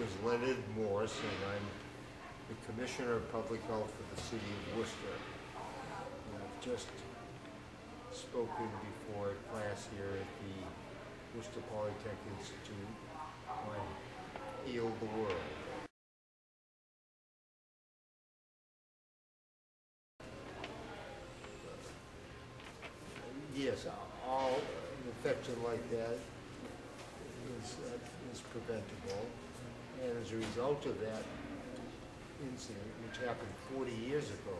is Leonard Morse, and I'm the Commissioner of Public Health for the City of Worcester. And I've just spoken before a class here at the Worcester Polytech Institute on Heal the World. Yes, all infection like that is preventable, and as a result of that incident, which happened 40 years ago,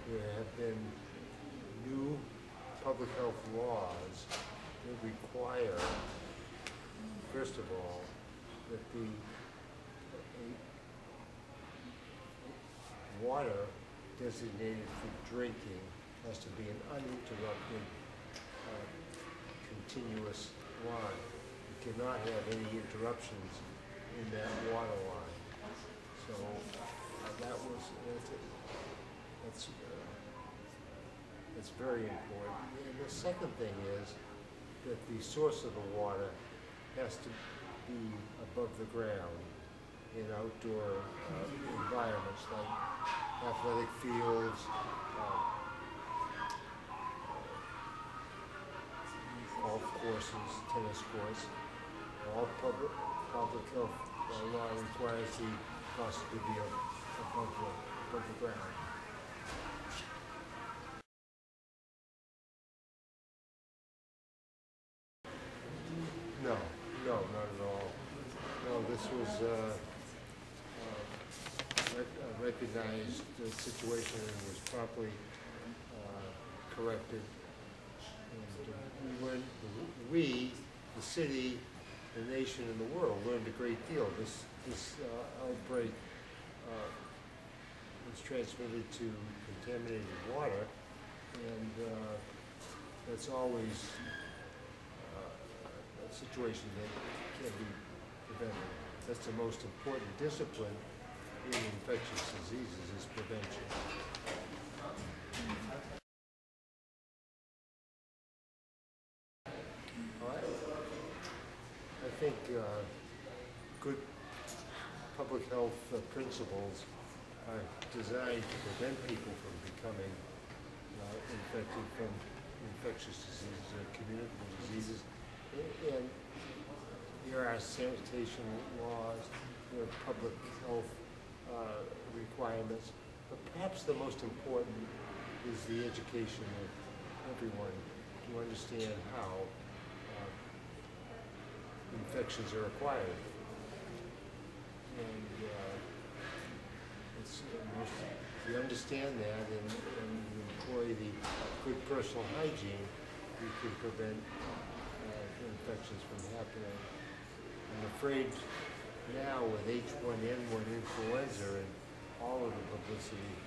there have been new public health laws that require, first of all, that the water designated for drinking has to be an uninterrupted, continuous line. You cannot have any interruptions in that water line. So that's very important. And the second thing is that the source of the water has to be above the ground in outdoor environments like athletic fields, golf courses, tennis courts. All public health law requires the faucet to be above the ground. No, not at all. No, this was a recognized situation and was promptly corrected. And we, the city, the nation, and the world learned a great deal. This outbreak was transmitted to contaminated water, and that's always a situation that can't be prevented. That's the most important discipline in infectious diseases is prevention. I think good public health principles are designed to prevent people from becoming infected from infectious diseases or communicable diseases. And there are sanitation laws, there are public health requirements, but perhaps the most important is the education of everyone to understand how infections are acquired. And if you understand that and you employ the good personal hygiene, you can prevent infections from happening. I'm afraid now with H1N1 influenza and all of the publicity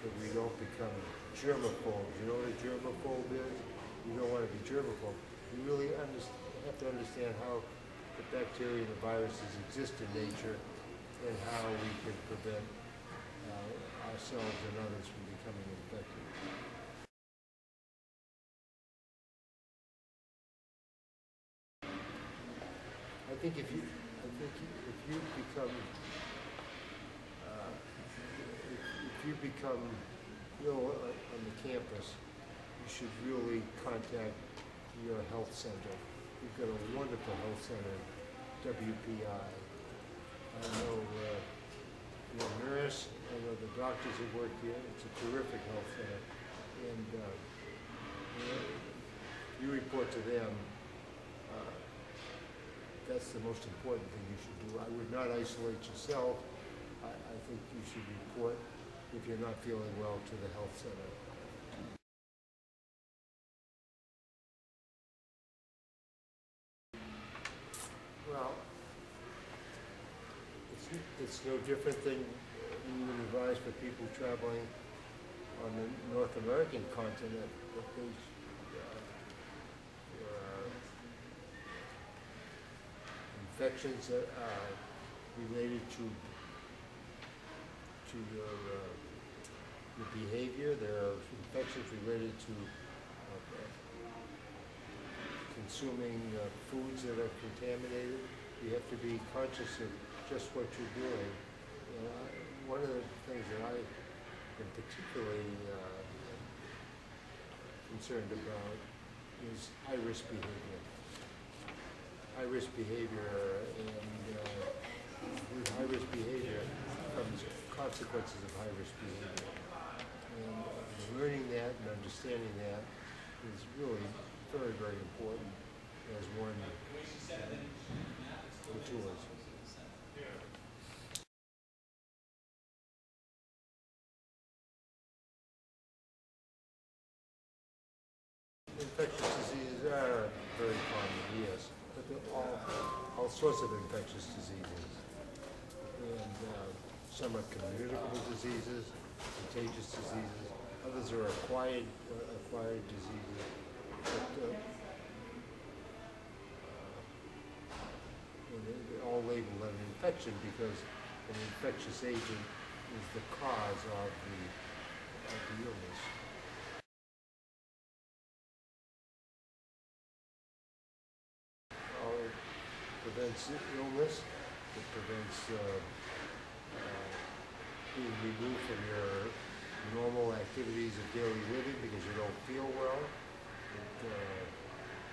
that we don't become germaphobes. You know what a germaphobe is? You don't want to be germaphobe. You really have to understand how the bacteria and the viruses exist in nature and how we can prevent ourselves and others from becoming infected. I think if you become ill on the campus, you should really contact your health center. We've got a wonderful health center, WPI. I know the nurse, I know the doctors that work here. It's a terrific health center. And you report to them, that's the most important thing you should do. I would not isolate yourself. I think you should report if you're not feeling well to the health center. Well, it's no different than we would advise for people traveling on the North American continent that they infections that are related to your behavior. There are infections related to consuming foods that are contaminated. you have to be conscious of just what you're doing. And one of the things that I am particularly concerned about is high-risk behavior. High-risk behavior, and with high-risk behavior comes consequences of high-risk behavior. And learning that and understanding that is really very, very important as one matures. Infectious diseases are very common, yes, but they're all sorts of infectious diseases. And some are communicable diseases, contagious diseases. Others are acquired diseases. But they're all labeled an infection because an infectious agent is the cause of the illness. It prevents illness. It prevents being removed from your normal activities of daily living because you don't feel well.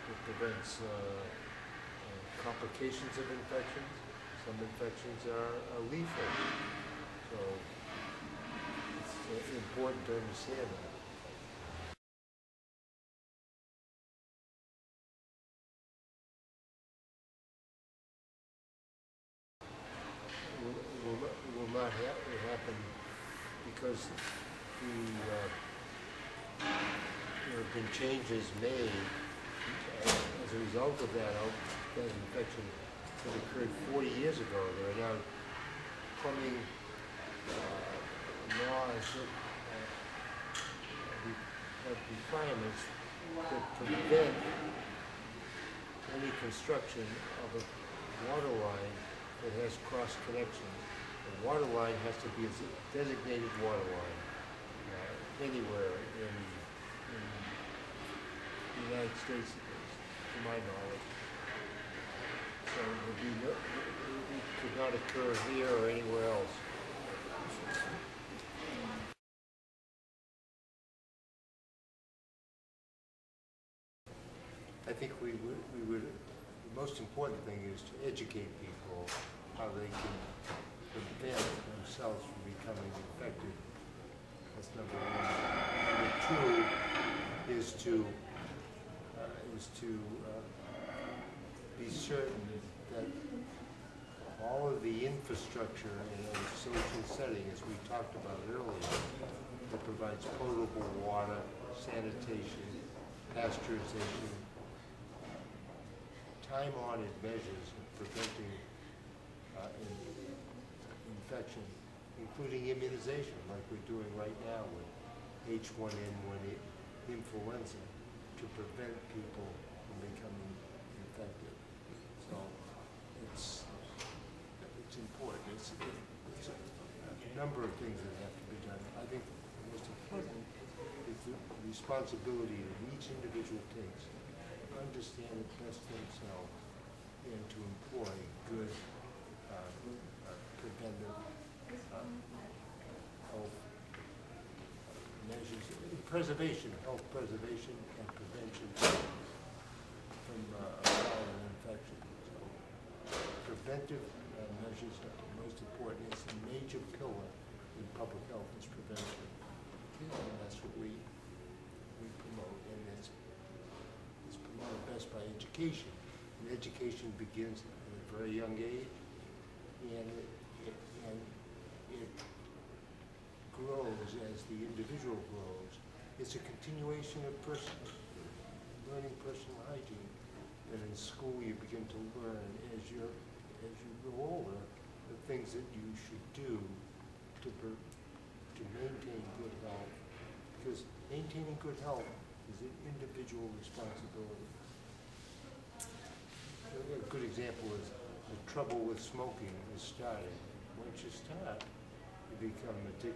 It prevents complications of infections. Some infections are lethal. So it's important to understand that. Will not happen because there have been changes made as a result of that infection that occurred 40 years ago. There are now plumbing laws that have requirements that prevent any construction of a water line that has cross connections. The water line has to be a designated water line anywhere in the United States, to my knowledge. So it could not occur here or anywhere else. I think we would, the most important thing is to educate people how they can prevent themselves from becoming infected. That's number one. Number two is to be certain that all of the infrastructure in a social setting, as we talked about earlier, that provides potable water, sanitation, pasteurization, time-honored measures of preventing infection, including immunization, like we're doing right now with H1N1 influenza, to prevent people from becoming infected. So it's important. It's a number of things that have to be done. I think the most important is the responsibility that each individual takes to understand it best themselves and to employ good preventive health measures, health preservation and prevention from viral infection. So preventive measures are the most important. It's a major pillar in public health is prevention. And that's what we promote, and it's promoted best by education. And education begins at a very young age, and it grows as the individual grows. It's a continuation of learning personal hygiene. And in school you begin to learn as you grow older the things that you should do to maintain good health. Because maintaining good health is an individual responsibility. A good example is the trouble with smoking is starting. Once you start, you become addicted.